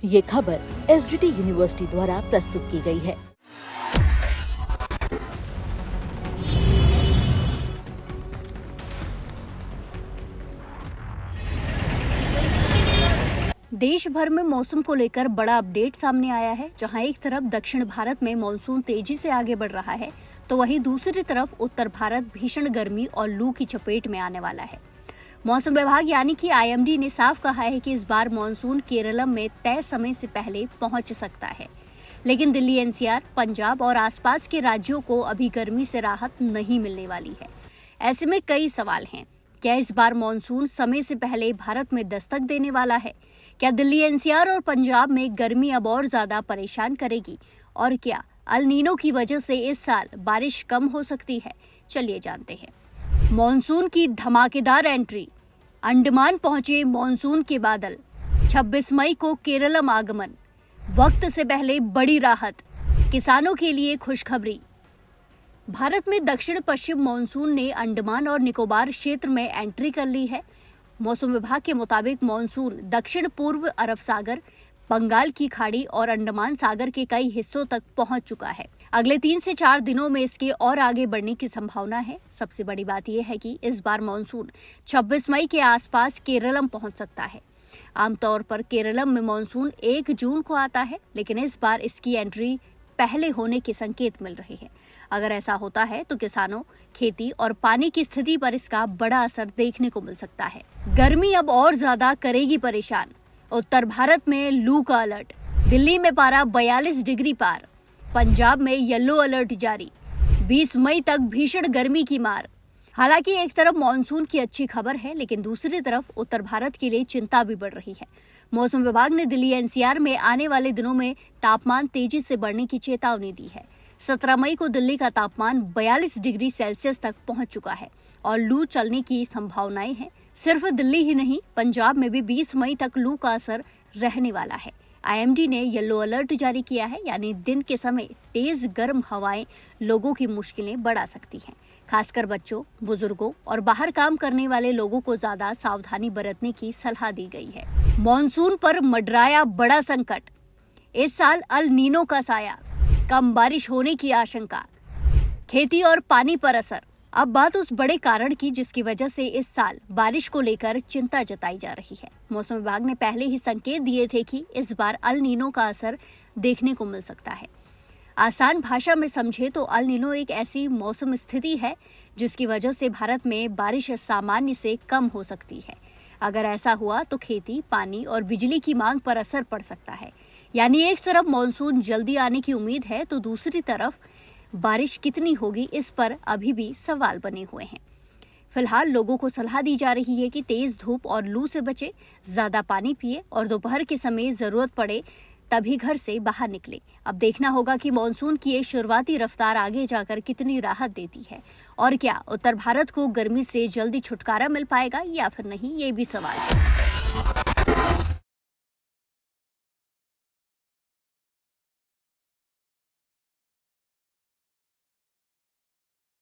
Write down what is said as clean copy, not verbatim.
ये खबर SGT university द्वारा प्रस्तुत की गई है। देश भर में मौसम को लेकर बड़ा अपडेट सामने आया है। जहां एक तरफ दक्षिण भारत में मानसून तेजी से आगे बढ़ रहा है, तो वहीं दूसरी तरफ उत्तर भारत भीषण गर्मी और लू की चपेट में आने वाला है। मौसम विभाग यानी कि आईएमडी ने साफ कहा है कि इस बार मानसून केरलम में तय समय से पहले पहुंच सकता है, लेकिन दिल्ली, एनसीआर, पंजाब और आसपास के राज्यों को अभी गर्मी से राहत नहीं मिलने वाली है। ऐसे में कई सवाल हैं। क्या इस बार मानसून समय से पहले भारत में दस्तक देने वाला है? क्या दिल्ली, एनसीआर और पंजाब में गर्मी अब और ज्यादा परेशान करेगी? और क्या अल नीनो की वजह से इस साल बारिश कम हो सकती है? चलिए जानते हैं। मानसून की धमाकेदार एंट्री। अंडमान पहुंचे मानसून के बादल। 26 मई को केरलम आगमन। वक्त से पहले बड़ी राहत। किसानों के लिए खुशखबरी। भारत में दक्षिण पश्चिम मानसून ने अंडमान और निकोबार क्षेत्र में एंट्री कर ली है। मौसम विभाग के मुताबिक मानसून दक्षिण पूर्व अरब सागर, बंगाल की खाड़ी और अंडमान सागर के कई हिस्सों तक पहुंच चुका है। अगले 3 से 4 दिनों में इसके और आगे बढ़ने की संभावना है। सबसे बड़ी बात यह है कि इस बार मानसून 26 मई के आसपास केरलम पहुंच सकता है। आमतौर पर केरलम में मानसून 1 जून को आता है, लेकिन इस बार इसकी एंट्री पहले होने के संकेत मिल रहे हैं। अगर ऐसा होता है तो किसानों, खेती और पानी की स्थिति पर इसका बड़ा असर देखने को मिल सकता है। गर्मी अब और ज्यादा करेगी परेशान। उत्तर भारत में लू का अलर्ट। दिल्ली में पारा 42 डिग्री पार। पंजाब में येलो अलर्ट जारी। 20 मई तक भीषण गर्मी की मार। हालांकि एक तरफ मानसून की अच्छी खबर है, लेकिन दूसरी तरफ उत्तर भारत के लिए चिंता भी बढ़ रही है। मौसम विभाग ने दिल्ली, एनसीआर में आने वाले दिनों में तापमान तेजी से बढ़ने की चेतावनी दी है। 17 मई को दिल्ली का तापमान 42 डिग्री सेल्सियस तक पहुंच चुका है और लू चलने की संभावनाएं हैं। सिर्फ दिल्ली ही नहीं, पंजाब में भी 20 मई तक लू का असर रहने वाला है। आईएमडी ने येलो अलर्ट जारी किया है, यानी दिन के समय तेज गर्म हवाएं लोगों की मुश्किलें बढ़ा सकती हैं। खासकर बच्चों, बुजुर्गों और बाहर काम करने वाले लोगों को ज्यादा सावधानी बरतने की सलाह दी गई है। मॉनसून पर मंडराया बड़ा संकट। इस साल अल नीनो का साया, कम बारिश होने की आशंका, खेती और पानी पर असर। अब बात उस बड़े कारण की जिसकी वजह से इस साल बारिश को लेकर चिंता जताई जा रही है। मौसम विभाग ने पहले ही संकेत दिए थे कि इस बार अल नीनो का असर देखने को मिल सकता है। आसान भाषा में समझे तो अल नीनो एक ऐसी मौसम स्थिति है जिसकी वजह से भारत में बारिश सामान्य से कम हो सकती है। अगर ऐसा हुआ तो खेती, पानी और बिजली की मांग पर असर पड़ सकता है। यानी एक तरफ मानसून जल्दी आने की उम्मीद है, तो दूसरी तरफ बारिश कितनी होगी, इस पर अभी भी सवाल बने हुए हैं। फिलहाल लोगों को सलाह दी जा रही है कि तेज धूप और लू से बचे, ज्यादा पानी पिए और दोपहर के समय जरूरत पड़े तभी घर से बाहर निकले। अब देखना होगा कि मानसून की ये शुरुआती रफ्तार आगे जाकर कितनी राहत देती है, और क्या उत्तर भारत को गर्मी से जल्दी छुटकारा मिल पाएगा या फिर नहीं, ये भी सवाल है।